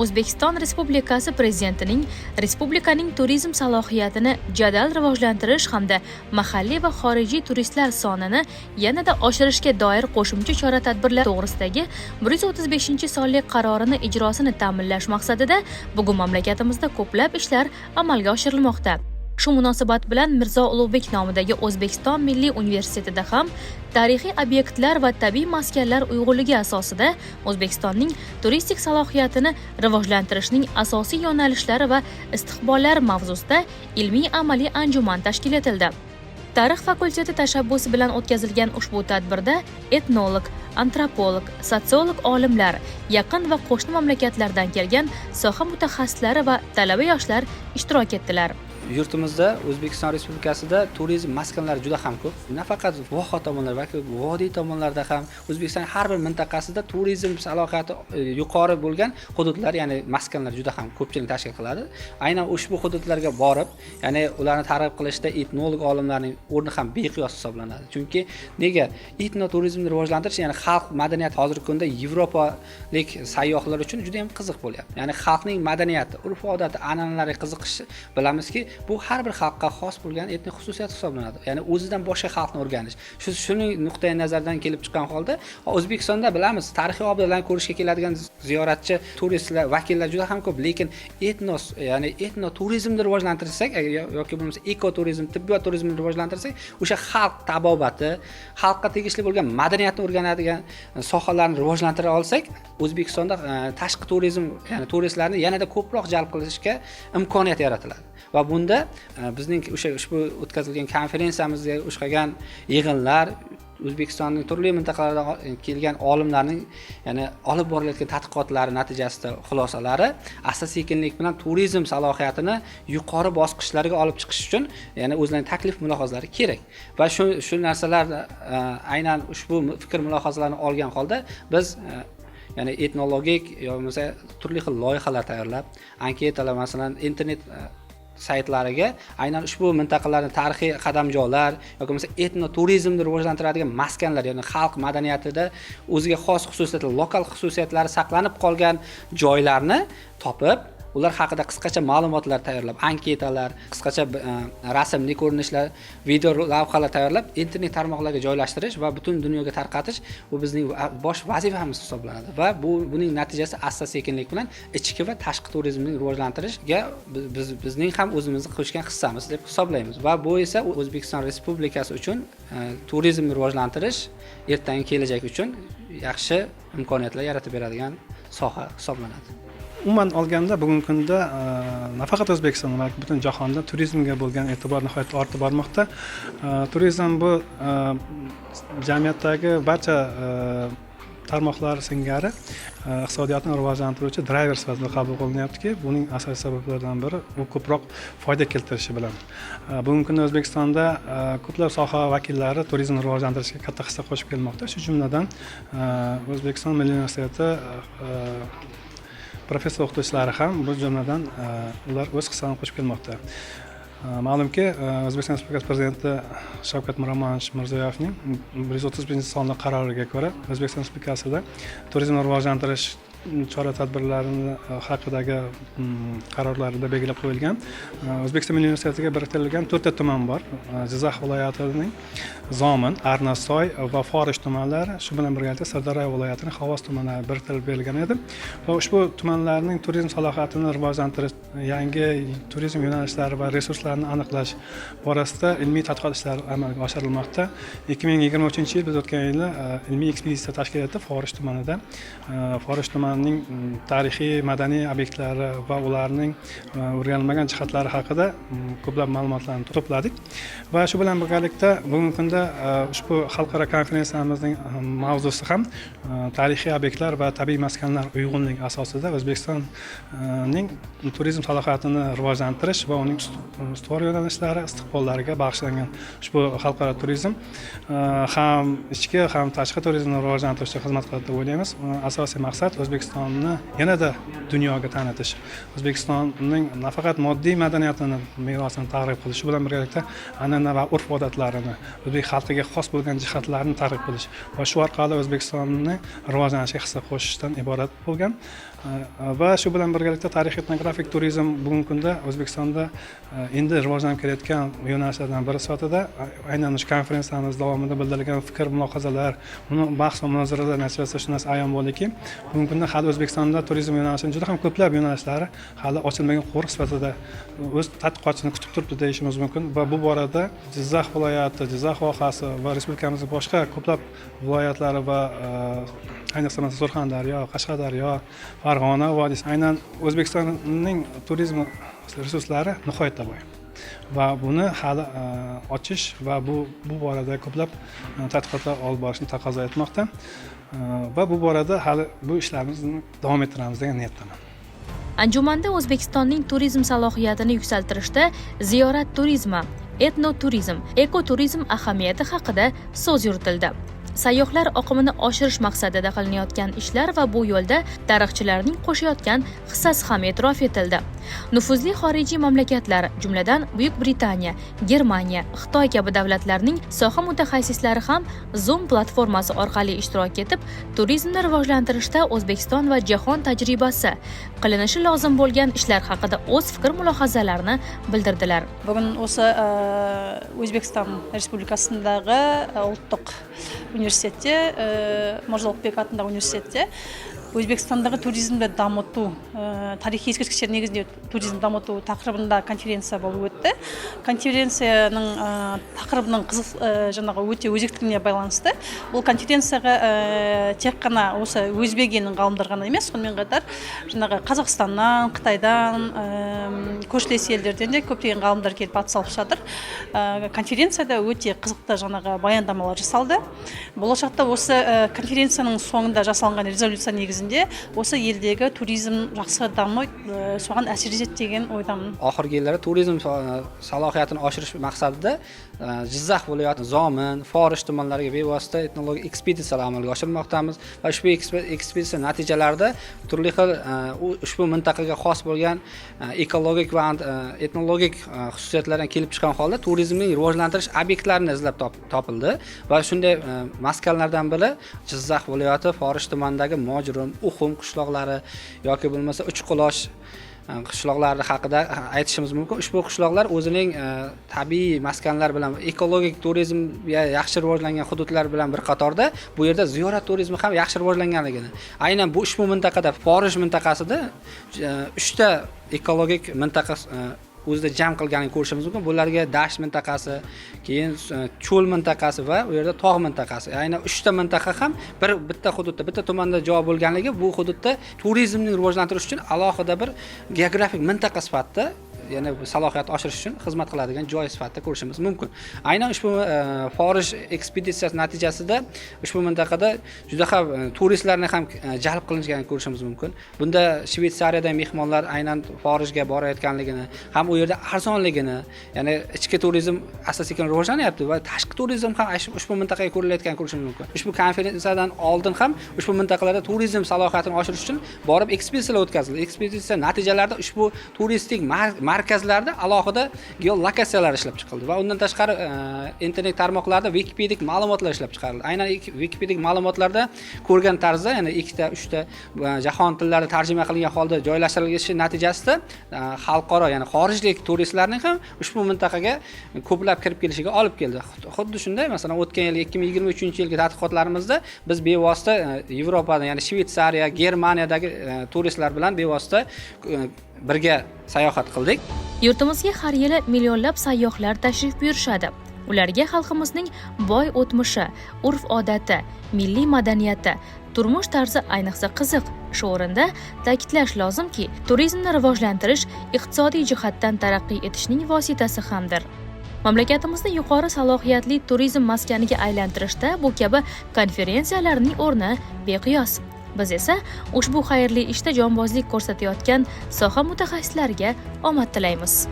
O'zbekiston Respublikasi Prezidentining respublikaning turizm salohiyatini jadal rivojlantirish hamda mahalliy va xorijiy turistlar sonini yanada oshirishga doir qo'shimcha chora-tadbirlar to'g'risidagi 135-sonli qarorini ijrosini ta'minlash maqsadida bugun mamlakatimizda ko'plab ishlar amalga oshirilmoqda. Shu munosabat bilan Mirzo Ulug'bek nomidagi O'zbekiston Milliy universitetida ham tarixiy obyektlar va tabiiy maskanlar uyg'unligi asosida O'zbekistonning turistik salohiyatini rivojlantirishning asosiy yo'nalishlari va istiqbollari mavzusida ilmiy-amaliy anjuman tashkil etildi. Tarix fakulteti tashabbusi bilan o'tkazilgan ushbu tadbirda etnolog, antropolog, sotsiolog olimlar, yaqin va qo'shni mamlakatlardan kelgan soha mutaxassislari va talaba yoshlar ishtirok etdilar. Yurtimizda O'zbekiston Respublikasida turizm maskanlari juda ham ko'p. Nafaqat voha tomonlar, balki vodiy tomonlarda ham O'zbekiston har bir mintaqasida turizm salohiyati yuqori bo'lgan hududlar, ya'ni maskanlar juda ham ko'pchilik tashkil qiladi. Aynan ushbu hududlarga borib, ya'ni ularni targ'ib qilishda etnolog olimlarning o'rni ham beqiyos hisoblanadi. Chunki nega etnoturizmni rivojlantirish, ya'ni xalq madaniyati hozirgi kunda yevropalik sayyohlar uchun juda ham qiziq bo'lyapti. Ya'ni xalqning madaniyati, urf-odati, an'analariga qiziqish bilamizki, bu har bir xalqqa xos bo'lgan etnik xususiyat hisoblanadi. Ya'ni o'zidan boshqa xalqni o'rganish. Shuning nuqtai nazardan kelib chiqqan holda O'zbekistonda bilamiz, tarixiy obyektlarni ko'rishga keladigan ziyoratchi, turistlar, vakillar juda ham ko'p, lekin ya'ni etnoturizmni rivojlantirsak yoki bo'lmasa ekoturizm, tibbiyot turizmini rivojlantirsak, o'sha xalq tabobati, xalqqa tegishli bo'lgan madaniyatni o'rganadigan sohalarni rivojlantira olsak, O'zbekistonda tashqi turizm, ya'ni turistlarni yanada ko'proq jalb qilishga imkoniyat yaratiladi. Va bunda bizning ushbu o'tkazilgan konferensiyamizga o'xshagan yig'inlar, O'zbekistonning turli mintaqalaridan kelgan olimlarning, ya'ni olib borilayotgan tadqiqotlari natijasida xulosalari asta-sekinlik bilan turizm salohiyatini yuqori bosqichlarga olib chiqish uchun, ya'ni o'zlarining taklif mulohazalari kerak. Va shu narsalar aynan ushbu fikr mulohazalarni olgan holda biz ya'ni etnologik yoki turli xil loyihalar tayyorlab, anketalar, masalan, internet saytlariga aynan ushbu mintaqalarning tarixiy qadamjolar yoki bo'lmasa etnoturizmni rivojlantiradigan maskanlar, ya'ni xalq madaniyatida o'ziga xos xususiyatlar, lokal xususiyatlari saqlanib qolgan joylarni topib, ular haqida qisqacha ma'lumotlar tayyorlab, anketalar, qisqacha rasmli ko'rinishlar, video lavhalar tayyorlab, internet tarmoqlarga joylashtirish va butun dunyoga tarqatish bu bizning bosh vazifamiz hisoblanadi. Va buning natijasi asta-sekinlik bilan ichki va tashqi turizmni rivojlantirishga bizning ham o'zimizni qo'shgan hissamiz deb hisoblaymiz. Va bu esa O'zbekiston Respublikasi uchun turizmni rivojlantirish ertangi kelajak uchun yaxshi imkoniyatlar yaratib beradigan soha hisoblanadi. Umuman olganda bugungi kunda nafaqat O'zbekiston, balki butun jahonda turizmga bo'lgan e'tibor nihoyatda ortib bormoqda. Turizm bu jamiyatdagi barcha tarmoqlar singari iqtisodiyotni rivojlantiruvchi driver sifatida qabul qilinyaptiki, buning asosiy sabablaridan biri u ko'proq foyda keltirishi bilan. Bugungi kunda O'zbekistonda ko'plab soha vakillari turizmni rivojlantirishga katta hissa qo'shib kelmoqda. Shu jumladan O'zbekiston Milliy universiteti professor o'qituvchilari ham bu jumladan ular o'z hissasini qo'shib kelmoqda. Ma'lumki, O'zbekiston Respublikasi Prezidenti Shavkat Miromonovich Mirziyoyevning 135-sonli qaroriga ko'ra O'zbekiston Respublikasida turizmni rivojlantirish chora-tadbirlarini haqidagi qarorlarida belgilab qo'yilgan. O'zbekiston Milliy universitetiga biriktirilgan 4 ta tuman bor. Jizzax viloyatining Zomin, Arnasoy va Forish tumanlari, shu bilan birgalikda Sirdaryo viloyatining Xovos tumanlari biriktirilib berilgan edi. Va ushbu tumanlarning turizm salohiyatini rivojlantirish, yangi turizm yo'nalishlari va resurslarini aniqlash borasida ilmiy tadqiqot ishlari amalga oshirilmoqda. 2023-yil biz o'tgan yili ilmiy ekspeditsiya tashkil etib Forish tumanida, Forish tumanining tarixiy madaniy obyektlari va ularning o'rganilmagan jihatlari haqida ko'plab ma'lumotlarni to'pladik. Va shu bilan birgalikda bugungi kunda ushbu xalqaro konferensiyamizning mavzusi ham tarixiy obyektlar va tabiiy maskanlar uyg'unligi asosida O'zbekistonning turizm salohiyatini rivojlantirish va uning ustuvor yo'nalishlari, istiqbollariga bag'ishlangan ushbu xalqaro turizm ham ichki ham tashqi turizmni rivojlantirishga xizmat qiladi deb o'ylaymiz. Asosiy maqsad O'zbekistonni yanada dunyoga tanitish, O'zbekistonning nafaqat moddiy madaniyatini, merosini targ'ib qilish, shu bilan birgalikda an'ana va urf-odatlarini, o'zbek xalqiga xos bo'lgan jihatlarni targ'ib qilish va shu orqali O'zbekistonni rivojlanishiga hissa qo'shishdan iborat bo'lgan. Va shu bilan birgalikda tarixiy etnografik turizm bugungi kunda O'zbekistonda endi rivojlanib kelayotgan yo'nalishlardan biri sifatida aynan shu konferensiyamiz davomida bildirilgan fikr mulohazalar, uni bahs va munozaralar natijasida shu narsa ayon bo'ldiki, bugungi kunda hali O'zbekistonda turizm yo'nalishining juda ham ko'plab yo'nalishlari hali ochilmagan qo'riq sifatida o'z tadqiqotchini kutib turibdi deyishimiz mumkin va bu borada Jizzax viloyati, Jizzax vohasi va respublikamizning boshqa ko'plab viloyatlari va ayniqsa masalan Surxondaryo, Qashqadaryo, Farg'ona vodiysi aynan O'zbekistonning turizm resurslari nihoyatda boy. Va buni hali ochish va bu borada ko'plab tadqiqotlar olib borishni taqozo etmoqda. Va bu borada hali bu ishlarimizni davom ettiramiz degan niyatdaman. Anjumanda O'zbekistonning turizm salohiyatini yuksaltirishda ziyorat turizmi, etnoturizm, ekoturizm ahamiyati haqida so'z yuritildi. Sayyohlar oqimini oshirish maqsadida qilinayotgan ishlar va bu yo'lda tarixchilarning qo'shayotgan hissasi ham e'tirof etildi. Nufuzli xorijiy mamlakatlar, jumladan Buyuk Britaniya, Germaniya, Xitoy kabi davlatlarning soha mutaxassislari ham Zoom platformasi orqali ishtirok etib, turizmni rivojlantirishda O'zbekiston va jahon tajribasi, qilinishi lozim bo'lgan ishlar haqida o'z fikr-mulohazalarini bildirdilar. Bugun o'sha O'zbekiston Respublikasındagi Ulттық университетте, Mirzo Ulug'bek атындағы университетте O'zbekistondagi turizmni damыту, tarixiy eskirткіштер негізінде туризм дамыту тақырыбында конференция болып өтті. Конференцияның тақырыбының жаңағы өте өзектілігіне байланысты. Бұл конференцияға тек қана осы өзбек елінің ғалымдары ғана емес, сонымен қатар жаңағы Қазақстаннан, Қытайдан, көршілес елдерден де көптеген ғалымдар келіп атсалып жатыр. Конференцияда өте қызықты жаңағы баяндамалар жасалды. Болашақта осы конференцияның соңында жасалынған резолюция негізінде осы елдегі туризм жақсы дамып, соған әсер етеді деген ойдамын. Oxirgi yillarda turizm salohiyatini oshirish maqsadida Jizzax viloyati Zomin, Forish tumanlariga bevosita etnologik ekspeditsiyalar amalga oshirmoqdamiz va ushbu ekspeditsiya natijalarida turli xil ushbu mintaqaga xos bo'lgan ekologik va etnologik xususiyatlardan kelib chiqqan holda turizmning rivojlantirish obyektlarini izlab topildi va shunday maskanlardan biri Jizzax viloyati Forish tumanidagi Mojirum, Uxum qishloqlari yoki bo'lmasa Uchqulosh qishloqlari haqida aytishimiz mumkin. Ushbu qishloqlar o'zining tabiiy maskanlar bilan ekologik turizmga yaxshi rivojlangan hududlar bilan bir qatorda bu yerda ziyorat turizmi ham yaxshi rivojlanganligini. Aynan bu ushbu mintaqada Forish mintaqasida 3 ta ekologik mintaqa o'zida jam qilganini ko'rishimiz mumkin. Bularga dasht mintaqasi, keyin cho'l mintaqasi va u yerda tog' mintaqasi. Aynan 3 ta mintaqa ham bitta hududda, bitta tumanda joy bo'lganligi bu hududda turizmni rivojlantirish uchun alohida bir geografik mintaqa sifatida yana salohiyat oshirish uchun xizmat qiladigan joy sifatida ko'rishimiz mumkin. Aynan ushbu Forish ekspeditsiyasi natijasida ushbu mintaqada juda ham turistlarni ham jalb qilinganini ko'rishimiz mumkin. Bunda Shveysariyadan mehmonlar aynan Forishga borayotganligini, ham u yerda arzonligini, ya'ni ichki turizm asta-sekin rivojlanyapti va tashqi turizm ham ushbu mintaqaga ko'rilayotganini ko'rishimiz mumkin. Ushbu konferensiyadan oldin ham ushbu mintaqalarda turizm salohiyatini oshirish uchun borib ekspeditsiyalar o'tkazildi. Ekspeditsiya natijalarida ushbu turistik markazlarda alohida geolokatsiyalar ishlab chiqildi va undan tashqari internet tarmoqlarida Wikipedia ma'lumotlar ishlab chiqarildi. Aynan Wikipedia ma'lumotlarda ko'rgan tarzda, ya'ni 2 ta, 3 ta jahon tillarida tarjima qilingan holda joylashtirilishi natijasida xalqaro, ya'ni xorijlik turistlarning ham ushbu mintaqaga ko'plab kirib kelishiga olib keldi. Xuddi shunday, masalan, o'tgan yil 2023-yilgi tadqiqotlarimizda biz bevosita Yevropada, ya'ni Shveysariya, Germaniyadagi turistlar bilan bevosita birga sayohat qildik. Yurtimizga har yili millionlab sayyohlar tashrif buyurishadi. Ularga xalqimizning boy o'tmishi, urf-odati, milliy madaniyati, turmush tarzi ayniqsa qiziq. Shu o'rinda ta'kidlash lozimki, turizmni rivojlantirish iqtisodiy jihatdan taraqqiy etishning vositasi hamdir. Mamlakatimizni yuqori salohiyatli turizm maskaniga aylantirishda bu kabi konferensiyalarning o'rni beqiyos. Biz esa ushbu xayrli ishda jonbozlik ko'rsatayotgan soha mutaxassislariga omad tilaymiz.